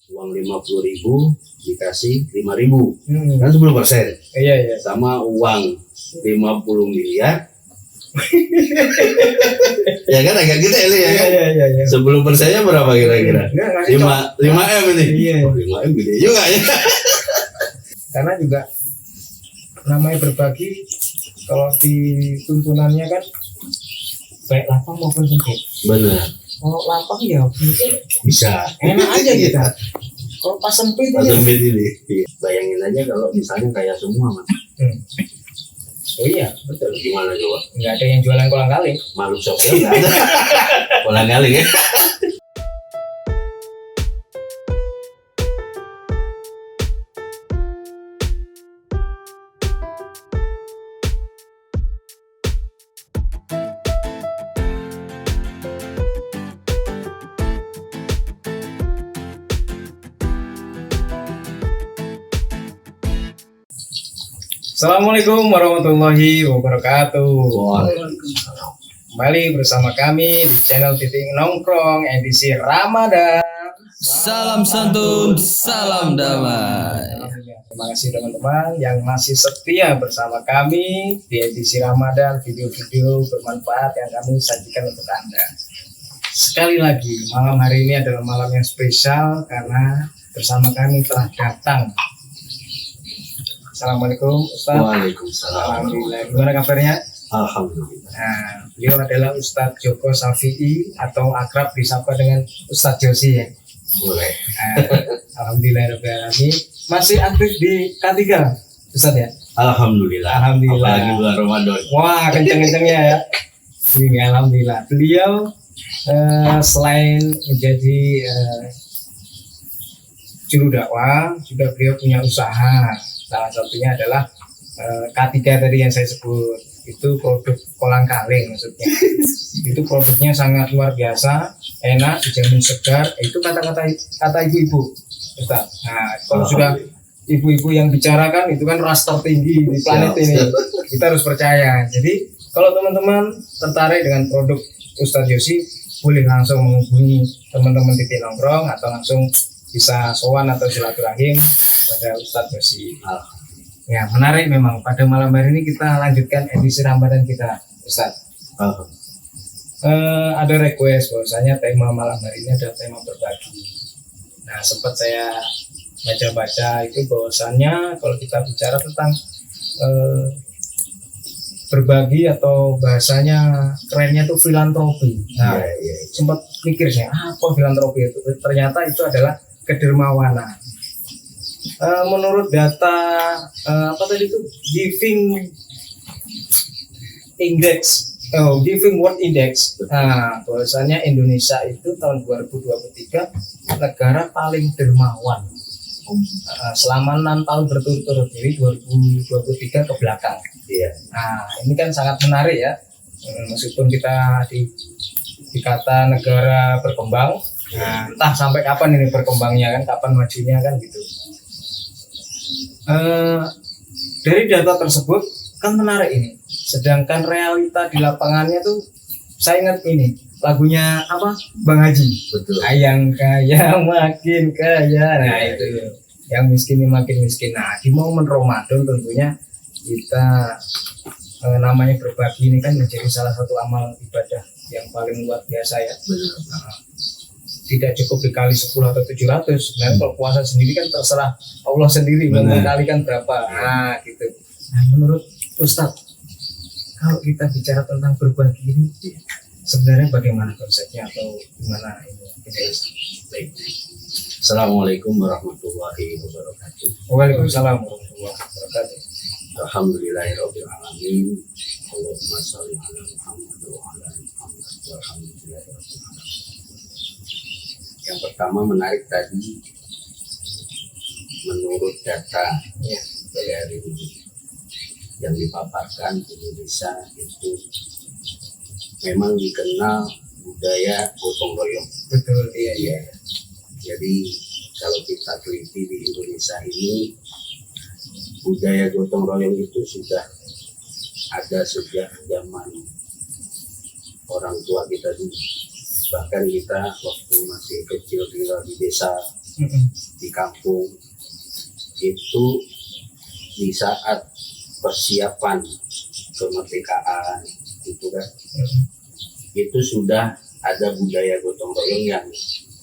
uang 50.000 dikasih 5.000, kan 10%. Iya. Sama uang 50 miliar. Ya kan agak gede ini ya kan? Iya. 10%-nya berapa kira-kira? 5M ini. Iya. 5M gede juga ya. Karena juga namanya berbagi, kalau di tuntunannya kan baik lapang maupun sempit. Benar. Kalau lapang ya mungkin Bisa. enak aja kita. Kalau pas sempit Pas ini. sempit ini. Bayangin aja kalau misalnya kayak semua mas. Oh iya, betul. Gimana coba? Nggak ada yang jualan kolang-kaling. Malu sopir nggak ada. Kolang-kaling ya. Assalamualaikum warahmatullahi wabarakatuh. Waalaikumsalam. Kembali bersama kami di channel Titik Nongkrong edisi Ramadan. Salam santun, salam damai. Terima kasih teman-teman yang masih setia bersama kami di edisi Ramadan, video-video bermanfaat yang kami sajikan untuk Anda. Sekali lagi, malam hari ini adalah malam yang spesial karena bersama kami telah datang. Assalamualaikum Ustaz. Waalaikumsalam. Alhamdulillah. Gimana kabarnya? Alhamdulillah. Nah, beliau adalah Ustadz Joko Safi'i atau akrab disapa dengan Ustadz Josi ya. Boleh. Alhamdulillahirobbilalamin. Masih aktif di K3 Ustadz ya? Alhamdulillah. Alhamdulillah. Apalagi bulan Ramadan. Wah, kenceng-kencengnya ya. Ini alhamdulillah. Beliau selain menjadi juru dakwah, juga beliau punya usaha. Salah satunya adalah K3 tadi yang saya sebut, itu produk kolang-kaling maksudnya. Itu produknya sangat luar biasa, enak, dijamin segar. Itu kata ibu-ibu, Ustaz. Nah, kalau sudah ibu-ibu yang bicarakan itu kan ras tertinggi di planet ini. Kita harus percaya. Jadi kalau teman-teman tertarik dengan produk Ustadz Josi, boleh langsung menghubungi teman-teman Titik Nongkrong atau langsung bisa sowan atau silaturahim pada Ustadz Josi. Ya, menarik memang. Pada malam hari ini kita lanjutkan edisi Ramadan kita, Ustadz. Ada request bahwasanya tema malam hari ini adalah tema berbagi. Nah, sempat saya baca-baca itu bahwasannya kalau kita bicara tentang berbagi atau bahasanya kerennya itu filantropi. Nah, sempat mikir saya, apa filantropi itu? Ternyata itu adalah kedermawanan. Menurut data Giving World Index, nah, bahwasanya Indonesia itu tahun 2023 negara paling dermawan selama 6 tahun berturut-turut, jadi 2023 ke belakang. Nah, ini kan sangat menarik ya, meskipun kita dikata negara berkembang. Nah, entah sampai kapan ini berkembangnya kan, kapan majunya kan gitu. Dari data tersebut kan menarik ini. Sedangkan realita di lapangannya tuh, saya ingat ini lagunya apa, Bang Haji. Betul. Yang kaya makin kaya. Nah itu, yang miskin makin miskin. Nah, di momen Ramadan tentunya kita namanya berbagi ini kan menjadi salah satu amal ibadah yang paling luar biasa ya. Nah, tidak cukup dikali 10 atau 700. Sebenarnya kalau puasa sendiri kan terserah Allah sendiri mau dikalikan berapa. Nah gitu. Nah, menurut Ustadz, kalau kita bicara tentang berbagi ini sebenarnya bagaimana konsepnya atau gimana ini? Baik. Assalamualaikum warahmatullahi wabarakatuh. Waalaikumsalam warahmatullahi wabarakatuh. Alhamdulillahirobbilalamin. Allahumma sholli ala Muhammad wa ala ali Muhammad. Walhamdulillahirobbilalamin. Yang pertama menarik tadi, menurut data ya dari yang dipaparkan, Indonesia itu memang dikenal budaya gotong royong. Betul, iya. Jadi kalau kita teliti di Indonesia ini, budaya gotong royong itu sudah ada sejak zaman orang tua kita dulu. Bahkan kita waktu masih kecil tinggal di desa di kampung itu di saat persiapan kemerdekaan itu kan, itu sudah ada budaya gotong royong yang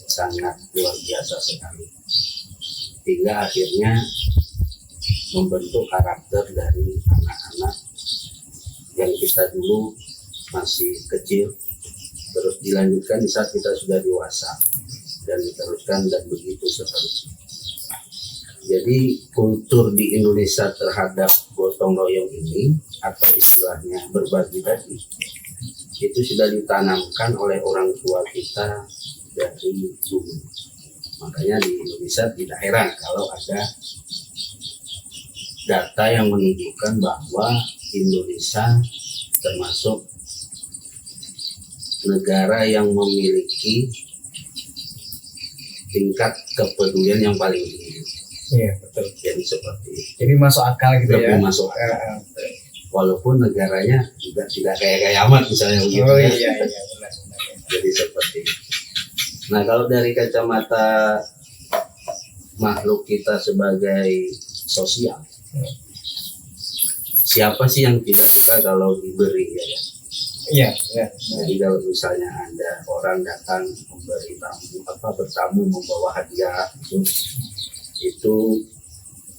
sangat luar biasa sekali, hingga akhirnya membentuk karakter dari anak-anak yang kita dulu masih kecil, terus dilanjutkan di saat kita sudah dewasa dan diteruskan dan begitu seterusnya. Jadi kultur di Indonesia terhadap gotong royong ini atau istilahnya berbagi tadi itu sudah ditanamkan oleh orang tua kita dari dulu. Makanya di Indonesia tidak heran kalau ada data yang menunjukkan bahwa Indonesia termasuk negara yang memiliki tingkat kepedulian yang paling tinggi. Iya, betul. Jadi seperti itu. Jadi masuk akal gitu Lebih ya. masuk akal. Walaupun negaranya juga tidak kayak amat misalnya begitu. Oh ya. iya, benar. Jadi seperti itu. Nah, kalau dari kacamata makhluk kita sebagai sosial, siapa sih yang tidak suka kalau diberi ya? Iya. Jadi kalau misalnya ada orang datang memberi tamu bertamu membawa hadiah itu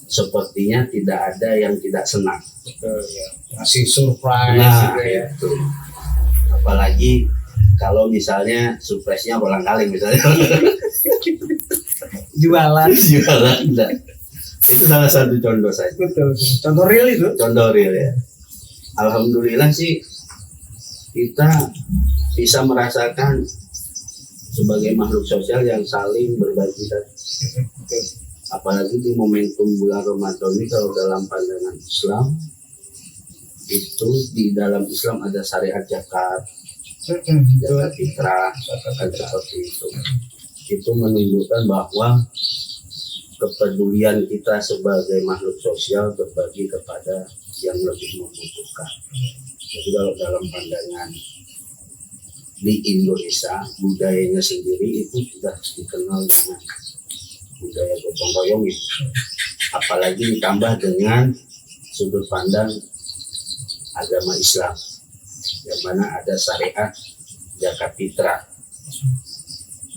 sepertinya tidak ada yang tidak senang. Betul ya. Masih surprise Nah, gitu ya. itu. Apalagi kalau misalnya surprise-nya bolang-kaling misalnya. Jualan. Jualan enggak. Itu salah satu contoh saja. Betul. Contoh real itu. Contoh real ya. Alhamdulillah sih kita bisa merasakan sebagai makhluk sosial yang saling berbagi. Apalagi di momentum bulan Ramadan ini, kalau dalam pandangan Islam itu di dalam Islam ada syariat zakat, zakat fitrah, zakat seperti itu. Itu menunjukkan bahwa kepedulian kita sebagai makhluk sosial berbagi kepada yang lebih membutuhkan. Jadi kalau dalam pandangan di Indonesia, budayanya sendiri itu sudah dikenal dengan budaya gotong royong itu. Apalagi ditambah dengan sudut pandang agama Islam, yang mana ada syariat zakat fitrah.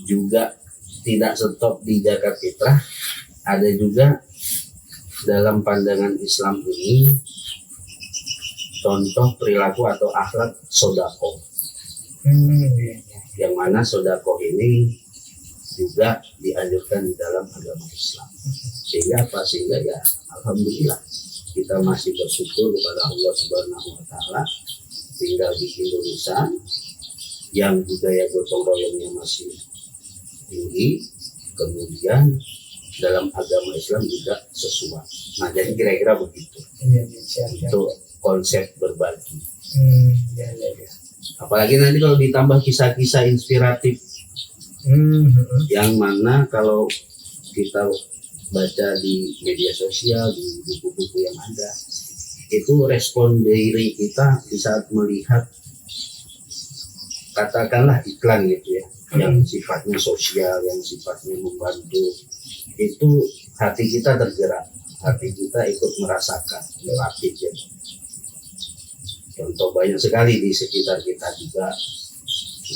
Juga tidak stop di zakat fitrah, ada juga dalam pandangan Islam ini contoh perilaku atau akhlak sodako, yang mana sodako ini juga dianjurkan di dalam agama Islam. Sehingga ya alhamdulillah kita masih bersyukur kepada Allah Subhanahu wa taala tinggal di Indonesia yang budaya gotong royongnya masih tinggi, kemudian dalam agama Islam juga sesuai. Nah, jadi kira-kira begitu. Itu konsep berbagi. Apalagi nanti kalau ditambah kisah-kisah inspiratif, yang mana kalau kita baca di media sosial, di buku-buku yang ada, itu respon diri kita di saat melihat katakanlah iklan gitu ya, yang sifatnya sosial, yang sifatnya membantu, itu hati kita tergerak, hati kita ikut merasakan relatif ya. Contoh banyak sekali di sekitar kita juga,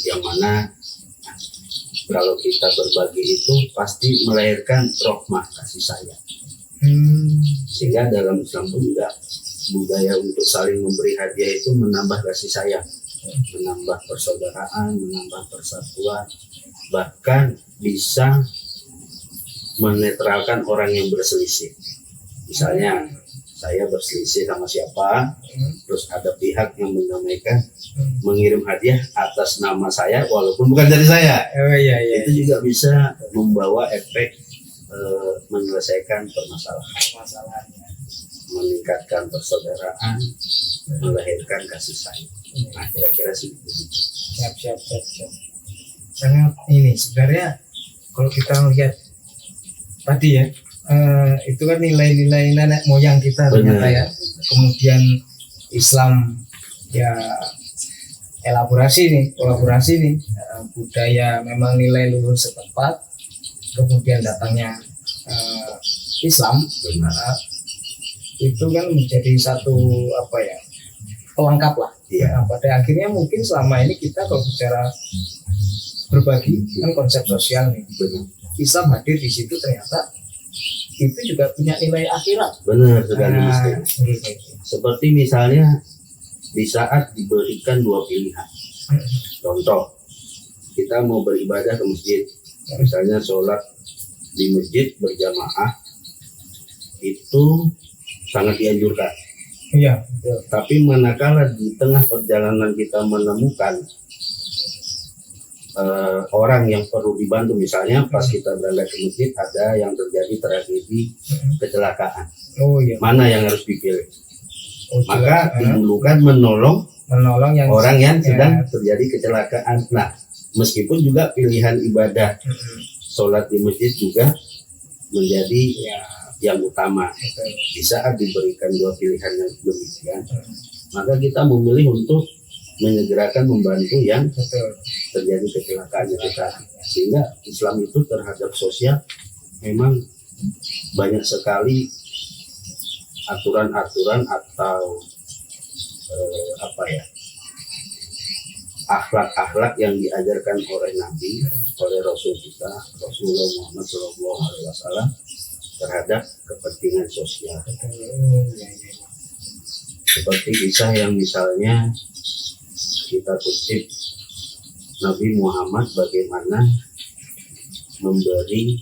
yang mana kalau kita berbagi itu pasti melahirkan rahmah, kasih sayang. Sehingga dalam Islam pun juga budaya untuk saling memberi hadiah itu menambah kasih sayang, menambah persaudaraan, menambah persatuan, bahkan bisa menetralkan orang yang berselisih. Misalnya saya berselisih sama siapa, terus ada pihak yang mendamaikan, mengirim hadiah atas nama saya walaupun bukan dari saya. Itu juga bisa membawa efek menyelesaikan permasalahannya, meningkatkan persaudaraan, melahirkan kasih sayang. Nah, kira-kira sih begitu. Siap. Sangat ini sebenarnya kalau kita lihat tadi ya, itu kan nilai-nilai nenek moyang kita ternyata ya. Kemudian Islam ya kolaborasi nih, budaya memang nilai luhur setempat, kemudian datangnya Islam, benar. itu kan menjadi satu apa ya, pelengkap lah. Iya. Nah, pada akhirnya mungkin selama ini kita kalau bicara berbagi kan konsep sosial nih, Benar. Islam hadir di situ ternyata itu juga punya nilai akhirat. Benar sekali Nah, Mas. gitu. Seperti misalnya di saat diberikan dua pilihan. Contoh, kita mau beribadah ke masjid, misalnya sholat di masjid berjamaah, itu sangat dianjurkan. Iya, betul. Tapi manakala di tengah perjalanan kita menemukan orang yang perlu dibantu, misalnya pas kita berangkat ke masjid ada yang terjadi tragedi kecelakaan, Oh iya. mana yang harus dipilih? Oh, Maka jelas. didulukan menolong Menolong yang orang yang ya. sedang terjadi kecelakaan. Nah, meskipun juga pilihan ibadah sholat di masjid juga menjadi Ya, yang utama. betul. Di saat diberikan dua pilihan yang demikian, maka kita memilih untuk menyegerakan membantu yang Betul. terjadi kecelakaan itu tadi. Sehingga Islam itu terhadap sosial memang banyak sekali aturan-aturan atau apa ya, akhlak-akhlak yang diajarkan oleh Nabi, oleh Rasul kita, Rasulullah Muhammad SAW terhadap kepentingan sosial. Betul. Oh, ya, ya. Seperti kisah yang misalnya kita kutip Nabi Muhammad bagaimana memberi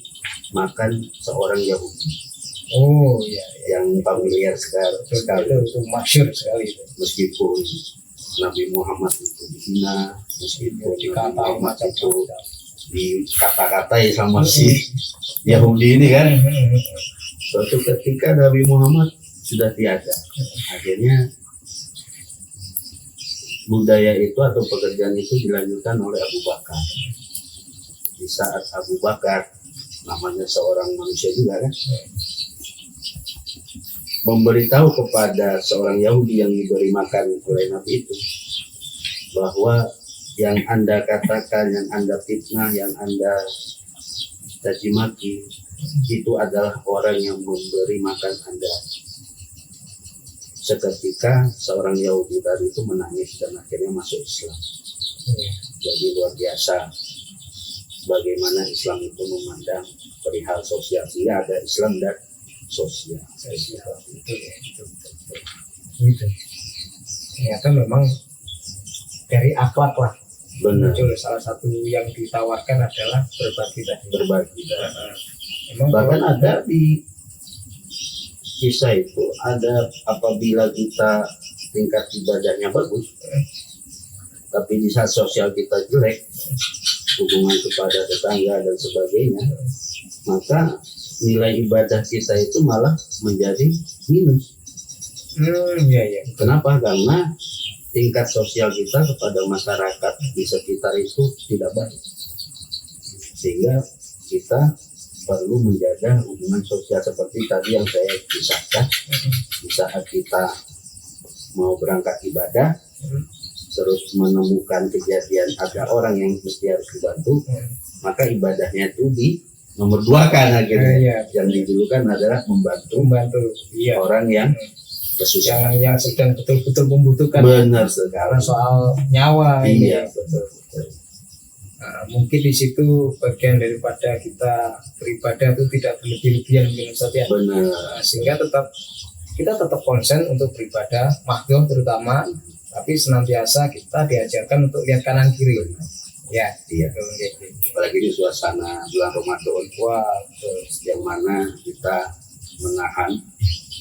makan seorang Yahudi Oh iya, yang familiar sekali. itu masyhur sekali itu. Meskipun Nabi Muhammad itu dihina, meskipun Dikata Nabi Muhammad itu macam-macam. dikata-katai sama si Yahudi ini kan. Suatu ketika Nabi Muhammad sudah tiada, akhirnya budaya itu atau pekerjaan itu dilanjutkan oleh Abu Bakar. Di saat Abu Bakar, namanya seorang manusia juga kan, memberitahu kepada seorang Yahudi yang diberi makan oleh Nabi itu bahwa yang Anda katakan, yang Anda fitnah, yang Anda caci maki itu adalah orang yang memberi makan Anda. Seketika seorang Yahudi tadi itu menangis dan akhirnya masuk Islam. Jadi luar biasa bagaimana Islam itu memandang perihal sosial, sehingga ada Islam dan sosial. Gitu. Ternyata memang dari akhlak lah. Benar, Muncul salah satu yang ditawarkan adalah berbagi tadi. berbagi. Memang Bahkan ada di kisah itu, ada apabila kita tingkat ibadahnya bagus, tapi di saat sosial kita jelek, hubungan kepada tetangga dan sebagainya, maka nilai ibadah kita itu malah menjadi minus. iya iya. Kenapa? Karena tingkat sosial kita kepada masyarakat di sekitar itu tidak baik. Sehingga kita perlu menjaga hubungan sosial seperti tadi yang saya kisahkan. Di saat kita mau berangkat ibadah, terus menemukan kejadian ada orang yang mesti harus dibantu, maka ibadahnya itu di nomor 2 kan akhirnya. Iya. Yang didulukan adalah membantu Iya. orang yang kesusahan. Yang sedang betul-betul membutuhkan. Benar Karena sekali. soal nyawa ini. Iya, betul. Nah, mungkin di situ bagian daripada kita beribadah itu tidak berlebih-lebihan mungkin Ustaz ya. Benar. Nah, sehingga kita tetap konsen untuk beribadah, mahdoh terutama, tapi senantiasa kita diajarkan untuk lihat kanan kiri. Ya, Iya. betul. Apalagi di suasana bulan Ramadan, Wah, betul. yang mana kita menahan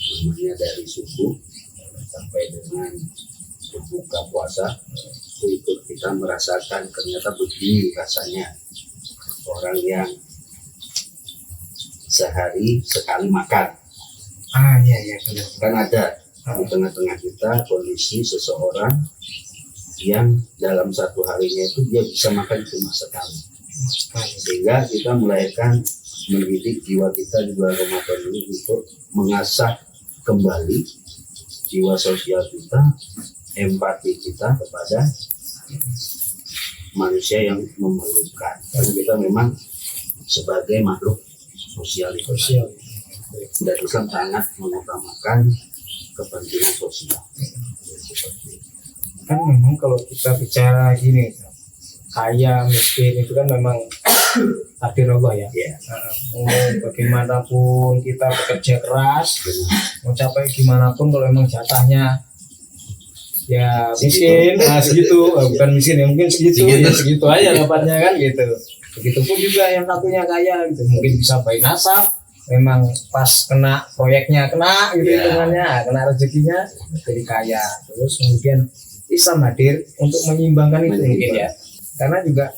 namanya dari subuh sampai dengan berbuka puasa, itu kita merasakan ternyata begini rasanya orang yang sehari sekali makan. Iya benar. Kan ada di tengah-tengah kita kondisi seseorang yang dalam satu harinya itu dia bisa makan cuma sekali, sehingga kita melahirkan mendidik jiwa kita di bulan Ramadan ini untuk mengasah kembali jiwa sosial kita, empati kita kepada manusia yang memerlukan. Karena kita memang sebagai makhluk sosial itu. Sosial. Dan Islam sangat mengutamakan kepentingan sosial. Seperti itu. Kan memang kalau kita bicara gini, kaya miskin itu kan memang takdir Allah ya. Ya, Bagaimanapun kita bekerja keras, mau capai gimana pun kalau memang jatahnya ya miskin, nah segitu, bukan miskin ya mungkin segitu, ya segitu aja dapatnya kan gitu. Begitupun juga yang satunya kaya gitu, mungkin bisa baik nasab, memang pas kena proyeknya kena gitu Ya. hitungannya, kena rezekinya jadi kaya. Terus kemudian Islam hadir untuk menyeimbangkan itu mungkin ya, karena juga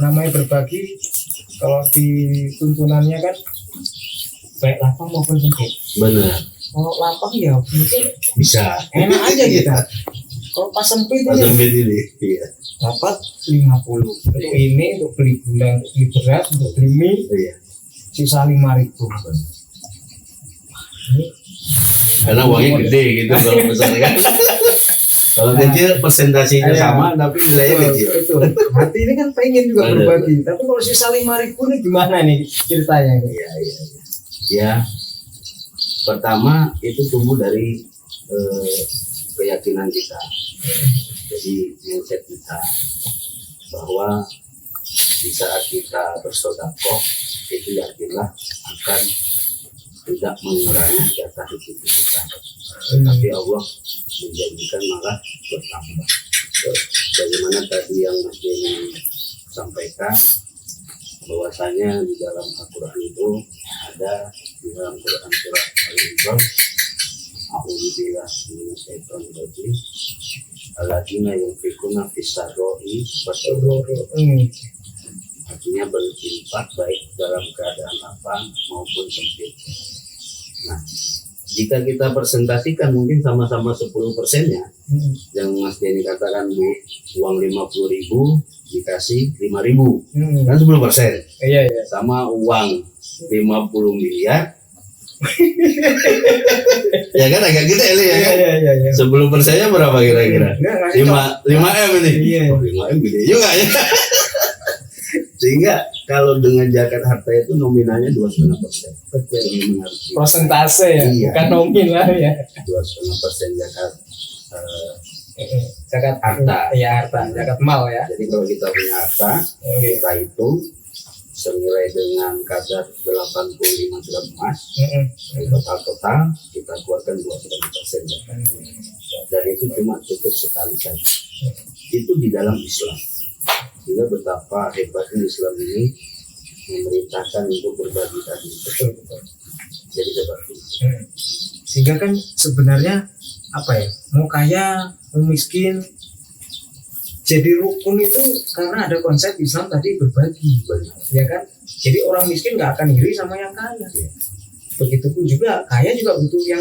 namanya berbagi kalau di tuntunannya kan baik lapang maupun sempit. benar, Kalau lapang ya mungkin bisa. enak aja gitu. Kalau pas sempit Pas ini sempit ini, iya. dapat 50 untuk ini, untuk beli gula, untuk beli beras, untuk beli mie, Iya. sisa 5.000. Ini Karena uangnya gede gitu kalau besar kan. Kalau kecil presentasinya Iya. sama tapi nilainya kecil. betul. Hati ini kan pengen juga Betul. berbagi, tapi kalau sisa 5.000 ini gimana nih ceritanya? Iya, iya, iya. Ya, pertama itu tumbuh dari keyakinan kita. Jadi mindset kita bahwa di saat kita bersedekah itu yakinlah akan tidak mengurangi jatah hidup kita. Tapi Allah menjanjikan malah bertambah. Bagaimana tadi yang Mas Denny sampaikan bahwasanya di dalam Al-Quran itu ada di dalam Quran surah Al-Imran A'udzubillah minasyaitonir rajim alladzina yunfikuna fis-sarra'i was-dharra'i. Artinya berinfak baik dalam keadaan lapang maupun sempit. Nah, jika kita presentasikan mungkin sama-sama 10%-nya, yang Mas Denny katakan Bu, uang 50.000 dikasih 5.000, kan 10%. Iya iya. Sama uang 50 miliar, ya kan agak gede nih ya kan? Iya. 10%-nya berapa kira-kira? Enggak, ngasih 5 M ini. Iya. Oh, 5 M gede juga ya. Sehingga kalau dengan zakat harta itu nominalnya 2,5%. Ini mengerti. prosentase ya, Iya. bukan nominal ya. 2,5% zakat. Zakat Harta. ya harta, zakat mal ya. Jadi kalau kita punya harta, kita itu senilai dengan kadar 85 gram emas, dari total kita keluarkan 2,5% zakat. Dan itu cuma cukup sekali saja. Itu di dalam Islam. Juga betapa hebatnya Islam ini memerintahkan untuk berbagi tadi. Betul. Jadi seperti itu. Sehingga kan sebenarnya apa ya, mau kaya mau miskin jadi rukun itu karena ada konsep Islam tadi berbagi, Benar. ya kan? Jadi orang miskin nggak akan iri sama yang kaya. Ya. Begitupun juga kaya juga butuh yang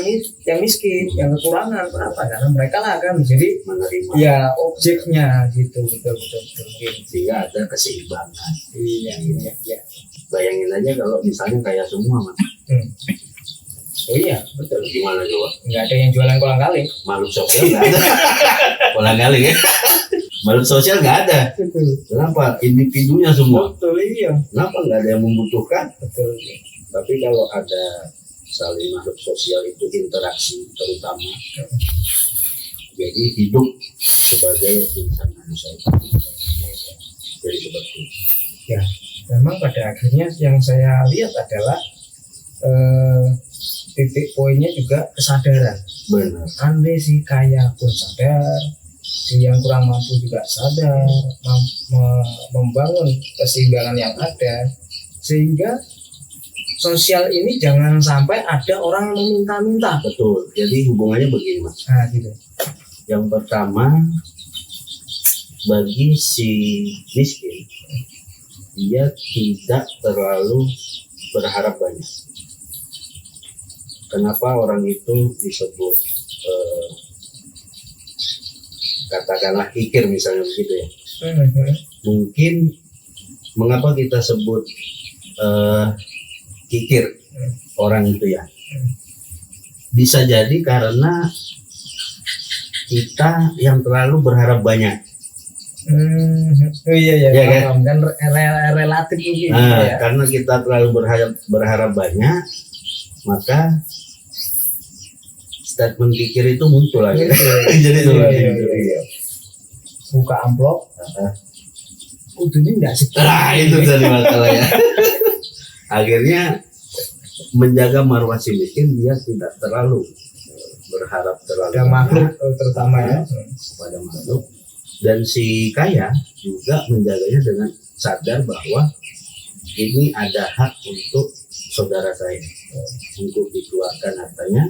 miskin, yang kekurangan. Kenapa? Karena mereka lah akan menjadi Menerima. ya objeknya gitu, betul mungkin. Sehingga ada keseimbangan. Iya. Bayangin aja kalau misalnya kaya semua, Mas. Oh iya, betul. Gimana coba? Nggak ada yang jualan kolang-kaling. Makhluk sosial nggak ada. Kolang kali ya. Makhluk sosial nggak ada. Betul. Kenapa? Individunya semua. Betul iya. Kenapa nggak ada yang membutuhkan? Betul. Tapi kalau ada saling makhluk sosial itu interaksi terutama. Jadi hidup sebagai insan manusia. Jadi seperti itu. Ya, memang pada akhirnya yang saya lihat adalah titik poinnya juga kesadaran. Benar. Andai si kaya pun sadar, si yang kurang mampu juga sadar, membangun keseimbangan yang ada, sehingga sosial ini jangan sampai ada orang yang meminta-minta. Betul. Jadi hubungannya begini, Mas. Nah, gitu. Yang pertama, bagi si miskin, dia tidak terlalu berharap banyak. Kenapa orang itu disebut katakanlah kikir misalnya begitu ya? Mungkin mengapa kita sebut kikir orang itu ya? Bisa jadi karena kita yang terlalu berharap banyak. Oh iya ya, Iya kan? paham. Kan relatif mungkin Nah, ya. karena kita terlalu berharap banyak, maka statement pikir itu muncul lagi. Jadi Iya, iya, iya. iya. Buka amplop, kudunya nggak sekian. Nah, itu jadi masalahnya. Akhirnya menjaga marwah si miskin, dia tidak terlalu berharap terlalu Ada makhluk terutama ya. kepada makhluk, dan si kaya juga menjaganya dengan sadar bahwa ini ada hak untuk saudara saya untuk dikeluarkan hartanya,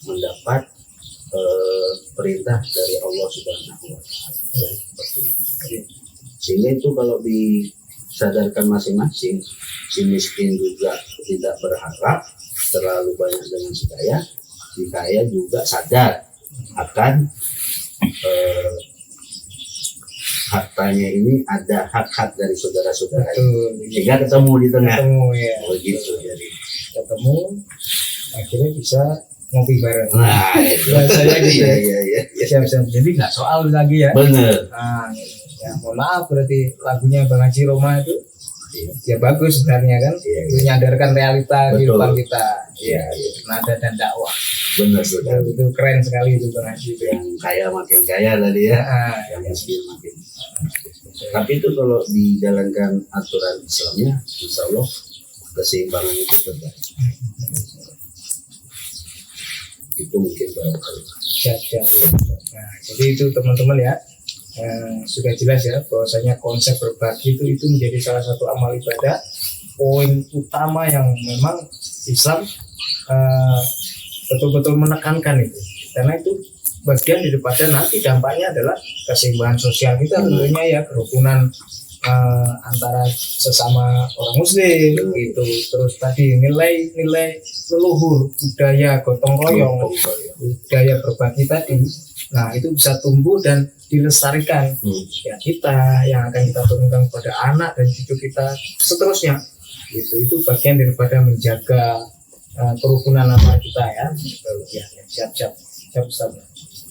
mendapat perintah dari Allah Subhanahu wa Ta'ala. Seperti itu. Sehingga itu kalau disadarkan masing-masing, si miskin juga tidak berharap terlalu banyak dengan si kaya juga sadar akan hartanya ini ada hak-hak dari saudara-saudara, Betul. sehingga ketemu di tengah. Ketemu ya. Begitu jadi. Ketemu, akhirnya bisa ngopi bareng. Nah, itu. Bahasanya gitu. Iya. Siap-siap. Jadi nggak soal lagi ya. Bener. Nah, ya mohon maaf berarti lagunya Bang Haji Roma itu ya bagus sebenarnya kan, Iya. menyadarkan realita Betul. kehidupan kita. Iya, nada dan dakwah. Bener Ya, sudah. itu keren sekali itu Bang Haji itu. Yang kaya makin kaya tadi ya, Nah, yang miskin makin. Tapi itu kalau dijalankan aturan Islamnya, insya Allah keseimbangan itu terjadi. Itu mungkin barangkali. siap. Nah, jadi itu teman-teman ya, sudah jelas ya bahwasanya konsep berbagi itu menjadi salah satu amal ibadah, poin utama yang memang Islam betul-betul menekankan itu, karena itu bagian daripada nanti dampaknya adalah keseimbangan sosial kita tentunya ya, kerukunan antara sesama orang muslim gitu, terus tadi nilai-nilai leluhur, budaya gotong royong, budaya berbagi tadi, nah itu bisa tumbuh dan dilestarikan ya, kita yang akan kita turunkan kepada anak dan cucu kita seterusnya gitu. Itu bagian daripada menjaga kerukunan antara kita ya. Ya, siap Ustaz.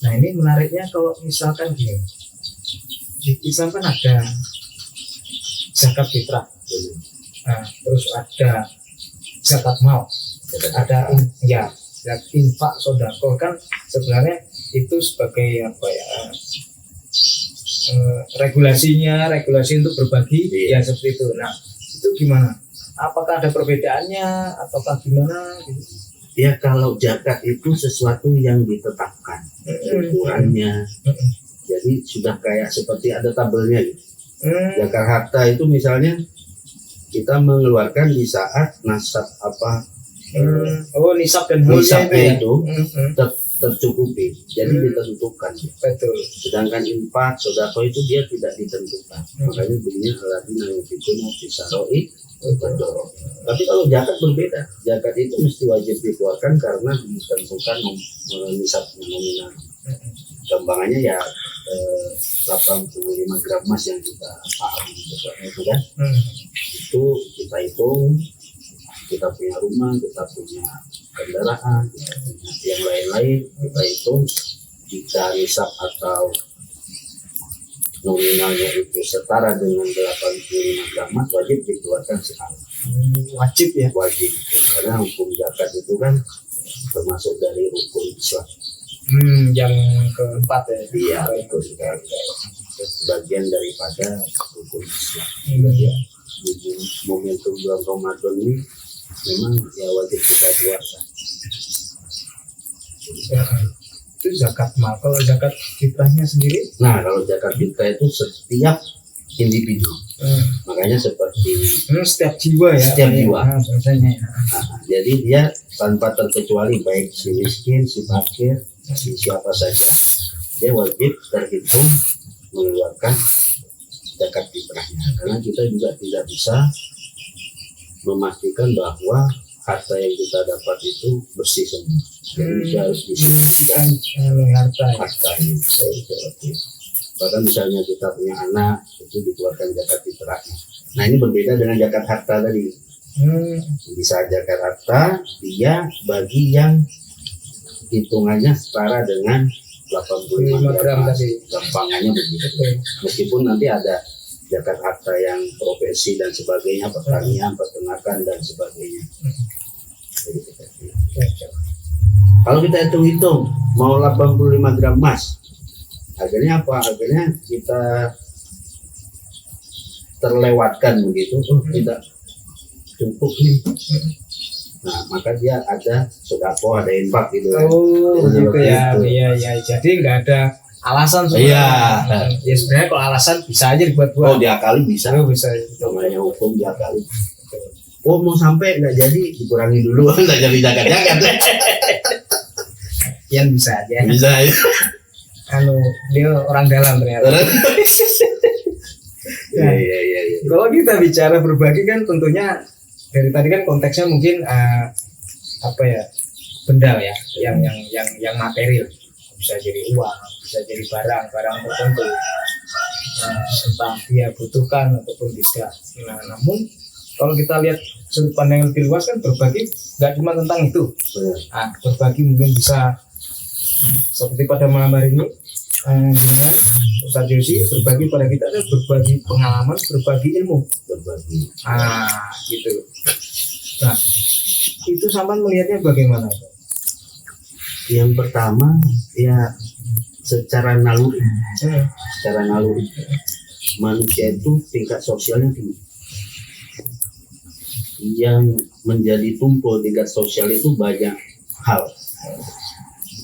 Nah ini menariknya kalau misalkan gini, di Islam kan ada zakat fitrah, nah, terus ada zakat mal, ada infak sodako, kan sebenarnya itu sebagai apa ya, regulasi untuk berbagi ya seperti itu. Nah itu gimana? Apakah ada perbedaannya ataukah gimana? Ya kalau zakat itu sesuatu yang ditetapkan ukurannya, jadi sudah kayak seperti ada tabelnya gitu. Zakat harta itu misalnya kita mengeluarkan di saat nasab apa Nisab dan hulnya nisabnya itu itu tercukupi, jadi ditentukan. betul. Sedangkan infak sodako itu dia tidak ditentukan, makanya bunyinya aladina yufikuna fisaroi berdorong. Tapi kalau zakat berbeda, zakat itu mesti wajib dikeluarkan karena ditentukan nisabnya nominal. Gampangannya ya 85 gram emas yang kita pahami itu kan, itu kita hitung, kita punya rumah, kita punya kendaraan, kita punya yang lain-lain, kita hitung, jika nisab atau nominalnya itu setara dengan 85 gram emas, wajib dikeluarkan sekali. Wajib ya. Wajib, karena hukum zakat itu kan termasuk dari hukum Islam. Yang keempat ya. Iya, betul sekali. Bagian daripada hukum Islam. Ya, di momentum bulan Ramadan ini memang ya wajib kita keluarkan. Itu zakat mal. Kalau zakat fitrahnya sendiri? Nah, kalau zakat fitrah itu setiap individu. Makanya seperti Setiap jiwa ya. Setiap jiwa. Biasanya. jadi dia tanpa terkecuali, baik si miskin, si fakir, si siapa saja, dia wajib terhitung mengeluarkan zakat fitrahnya. Karena kita juga tidak bisa memastikan bahwa harta yang kita dapat itu bersih semua. Jadi dia harus disisihkan hartanya. Bahkan misalnya kita punya anak, itu dikeluarkan zakat fitrahnya. Nah ini berbeda dengan zakat harta tadi. Bisa zakat harta dia bagi yang hitungannya setara dengan 85 5 gram gram tadi. gampangannya begitu. Meskipun nanti ada Jakarta yang profesi dan sebagainya, pertanian, peternakan dan sebagainya. Jadi seperti itu. Kalau kita hitung-hitung mau 85 gram emas, akhirnya apa? Akhirnya kita terlewatkan begitu, tidak cukup nih. Nah, maka dia ada sedekah, ada infak gitu. Oh, Jadi gitu ya. begitu. Iya. Jadi nggak ada alasan Iya. sebenarnya. Ya sebenarnya kalau alasan bisa aja dibuat-buat. Oh, diakali bisa. Oh, bisa. Namanya hukum diakali. Oh, mau sampai nggak jadi dikurangi dulu, nggak jadi jagat-jagat. Yang bisa aja. Bisa ya. Dia orang dalam ternyata. Iya. Kalau kita bicara berbagi kan tentunya dari tadi kan konteksnya mungkin apa ya, benda ya, yang material, bisa jadi uang, bisa jadi barang tertentu, entah dia butuhkan ataupun tidak. Nah, namun kalau kita lihat sudut pandang yang lebih luas kan berbagi nggak cuma tentang itu. Benar. Berbagi mungkin bisa seperti pada malam hari ini dengan Ustaz Yosi berbagi pada kita adalah berbagi pengalaman, berbagi ilmu. Berbagi. Gitu. Nah, itu sampai melihatnya bagaimana? Yang pertama ya secara naluri. Secara naluri manusia itu tingkat sosialnya tinggi. Yang menjadi tumpul tingkat sosial itu banyak hal.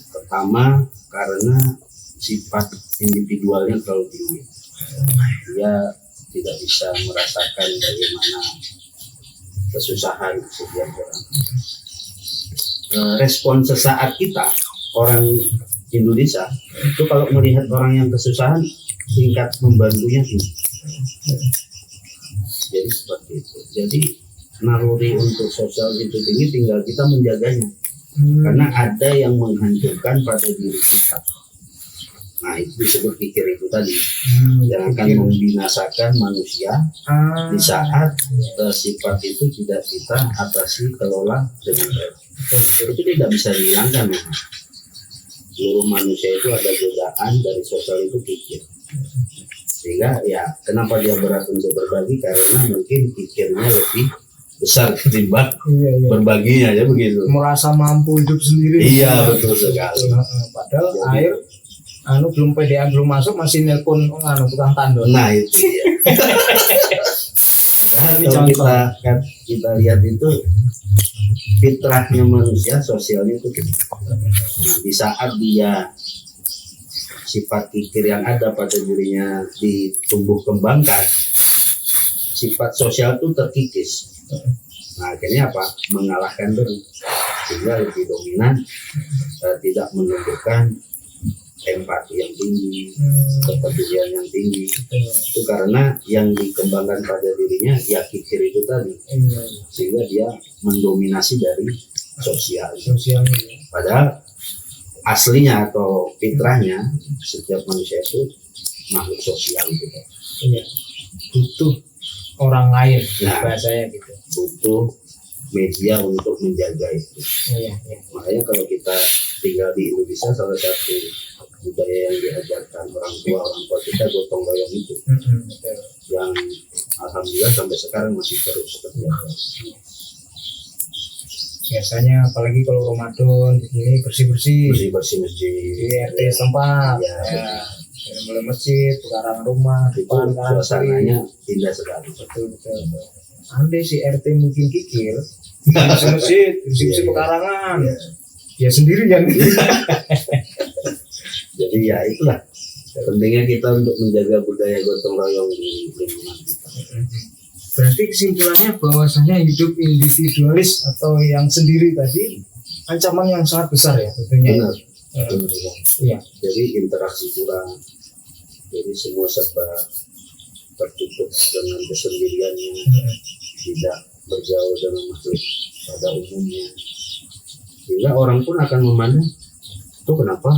Pertama karena sifat individualnya terlalu tinggi. Dia tidak bisa merasakan bagaimana kesusahan setiap orang. Respon sesaat kita orang Indonesia itu kalau melihat orang yang kesusahan tingkat membantunya tinggi. Jadi seperti itu. Jadi naluri untuk sosial itu tinggi, tinggal kita menjaganya. Karena ada yang menghancurkan pada diri kita. Nah, itu disebut pikir itu tadi. Yang akan membinasakan manusia di saat sifat itu tidak kita atasi, kelola dengan baik. Itu tidak bisa dihilangkan. Seluruh manusia itu ada godaan dari sosial itu pikir. Sehingga ya kenapa dia berat untuk berbagi, karena mungkin pikirnya lebih besar ketimbang berbaginya, ya begitu. Merasa mampu hidup sendiri. Iya, betul sekali. Padahal Jadi, air belum PDAM belum masuk masih nelpon tukang tandon. nah itu ya. Padahal kalau kita lihat itu fitrahnya manusia, sosialnya itu tinggi. Di saat dia sifat pikir yang ada pada dirinya ditumbuh kembangkan, sifat sosial itu terkikis. Nah, akhirnya apa? Mengalahkan diri, sehingga lebih dominan, tidak menunjukkan empati yang tinggi, kepedulian yang tinggi. Itu karena yang dikembangkan pada dirinya ya pikir itu tadi, sehingga dia mendominasi dari sosial. Padahal aslinya atau fitrahnya setiap manusia itu makhluk sosial gitu. Iya. Butuh orang lain, Nah, bahasanya gitu. butuh media untuk menjaga itu. Iya. Makanya kalau kita tinggal di Indonesia, salah satu budaya yang diajarkan orang tua kita gotong royong itu, yang alhamdulillah sampai sekarang masih terus seperti itu. Biasanya apalagi kalau Ramadan begini bersih Bersih masjid, di RT setempat, ya, mulai masjid, pekarangan rumah, itu depan kanan kiri. suasananya indah sekali. Betul. Andai si RT mungkin kikir, bersih masjid, bersih pekarangan, ya sendirian. Jadi ya itulah pentingnya kita untuk menjaga budaya gotong royong di lingkungan kita. Berarti kesimpulannya bahwasanya hidup individualis atau yang sendiri tadi ancaman yang sangat besar ya tentunya. Benar. Iya. Jadi interaksi kurang, jadi semua serba tertutup dengan kesendiriannya, tidak bergaul dengan makhluk pada umumnya, sehingga orang pun akan memandang itu kenapa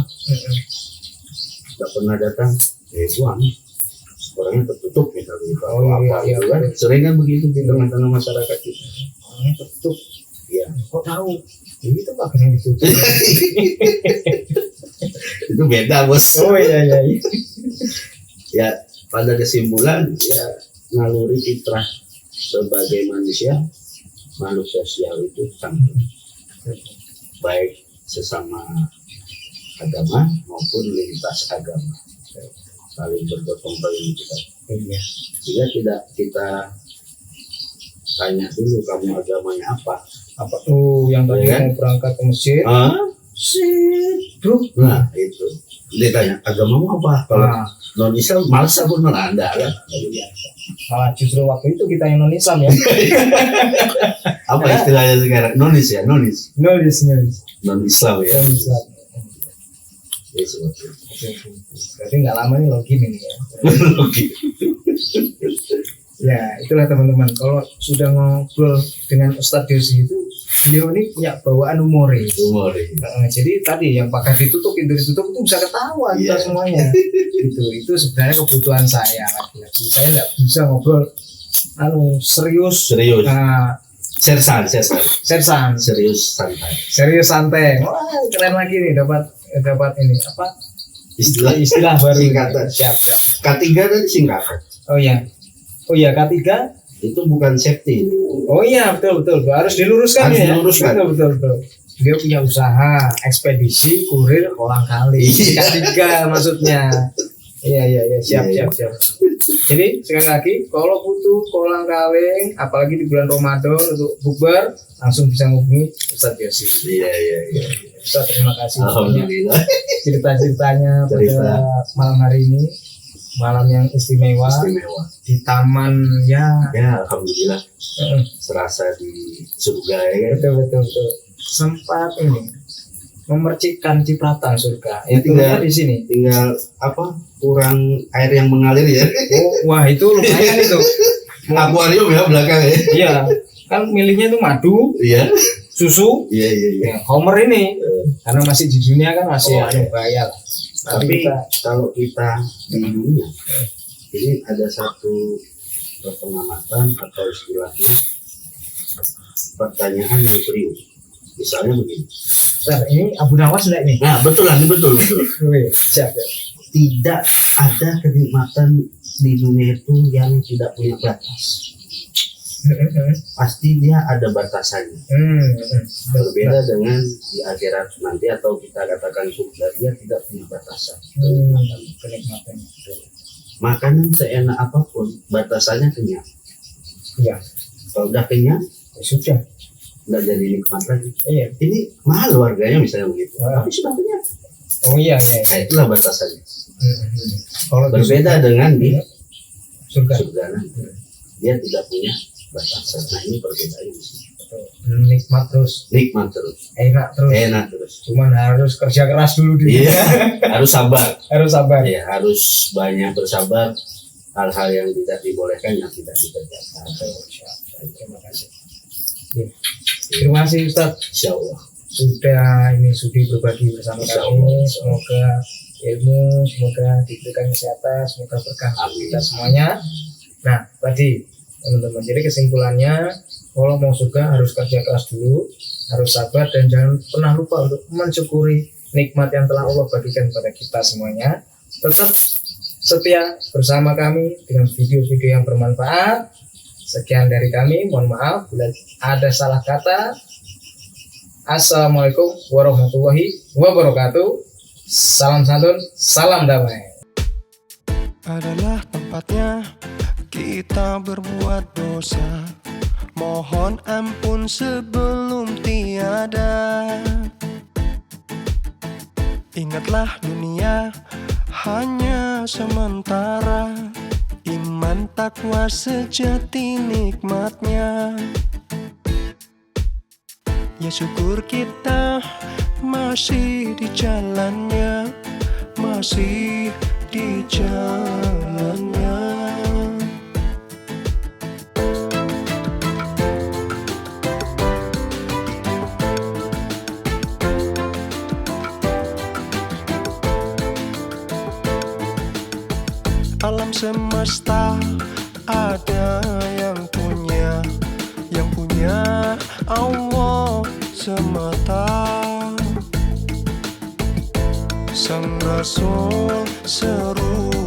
tidak pernah datang, itu aneh, orangnya tertutup misalnya, Iya. kan sering kan begitu di tengah-tengah masyarakat kita. Orangnya tertutup. Iya. Kok tahu? Ini tuh pakai yang ditutup. Itu beda bos. Oh iya. Ya pada kesimpulan ya naluri fitrah sebagai manusia, makhluk sosial itu santun, baik sesama agama maupun lintas agama, saling bergotong royong kita. Iya. Sehingga tidak kita tanya dulu kamu agamanya apa. Apa tuh yang tadi Iya. mau berangkat ke Mesir? Bro. Nah itu dia tanya agamamu apa? Kalau Nah, non Islam malas pun melanda kan. malah justru waktu itu kita yang non Islam ya. Apa istilahnya sekarang? Nonis ya, nonis. Nulis. Non Islam ya. Non Islam. Ya, seperti itu. Berarti nggak lama nih login ini ya. Oke. Ya itulah teman-teman. Kalau sudah ngobrol dengan Ustadz Yosi itu, beliau ini punya bawaan humoris. Humor. Jadi tadi yang pakai ditutup, pintu ditutup itu bisa ketahuan kita Iya. semuanya. Itu sebenarnya kebutuhan saya lagi-lagi. Saya nggak bisa ngobrol serius. Serius. Nah, Sersan. sersan, Serius santai. serius santai. Wah keren lagi nih dapat ini apa istilah baru. Singkatan. Siap. K3 tadi singkatan. Oh iya K3. Itu bukan safety. Oh iya betul harus diluruskan Harus ya. diluruskan. Betul. Dia punya usaha ekspedisi kurir kolang kaling. Iya. K3 maksudnya. Iya siap. Jadi sekali lagi kalau butuh kolang kaling apalagi di bulan Ramadan untuk bukber langsung bisa menghubungi Ustadz Yosi. Iya. Ustadz terima kasih banyak Alhamdulillah. cerita-ceritanya pada Cerita. malam hari ini, malam yang istimewa Istimewa. di taman ya. Ya alhamdulillah eh, serasa di surga ya kan. betul sempat ini memercikkan cipratan surga itu Tinggal- di sini. Tinggal apa kurang air yang mengalir ya. Wah itu lumayan itu. Akuarium ya belakang ya. Iya kan milihnya itu madu, Iya. susu, Iya. ya, Homer ini karena masih di dunia kan masih Oh, bahaya lah. Nanti Tapi kita kalau kita di dunia ini ada satu pengamatan atau istilahnya pertanyaan yang serius. Misalnya begini. Bentar, ini Abu Nawas enggak nih? Nah betul. Wih, siap ya. Tidak ada kenikmatan di dunia itu yang tidak punya batas. Pasti dia ada batasannya. Berbeda dengan di akhirat nanti atau kita katakan surga, dia tidak punya batasan. Kenikmatan. Makanan seenak apapun batasannya kenyang. Iya, Kalau udah kenyang ya sudah. nggak jadi nikmat lagi. Iya. Ini mahal harganya misalnya begitu. Wah. Tapi sudah kenyang. Oh iya. Nah, itulah batasannya. Kalau di Berbeda dengan di surga, surga nanti. Dia tidak punya batasan. Nah ini perbedaannya di sini. nikmat terus, Nikmat terus, enak terus. enak terus. Cuman harus kerja keras dulu di Iya, dunia. harus sabar. Harus sabar. Ya, harus banyak bersabar. Hal-hal yang tidak dibolehkan yang tidak dikerjakan. Terima kasih. Ya. Terima kasih Ustadz Insya Allah. sudah berbagi bersama Insya kami. Allah. Semoga ilmu, semoga diberikan kesehatan, semoga berkah Amin. kita semuanya. Nah tadi teman-teman, jadi kesimpulannya kalau mau surga harus kerja keras dulu, harus sabar dan jangan pernah lupa untuk mensyukuri nikmat yang telah Allah bagikan pada kita semuanya. Tetap setia bersama kami dengan video-video yang bermanfaat. Sekian dari kami, mohon maaf bila ada salah kata. Assalamualaikum warahmatullahi wabarakatuh. Salam santun, salam damai. Adalah tempatnya kita berbuat dosa. Mohon ampun sebelum tiada. Ingatlah dunia hanya sementara. Iman takwa sejati nikmatnya. Ya syukur kita masih di jalannya, masih di jalannya. Alam semesta ada yang punya Allah semata. sang rasul seru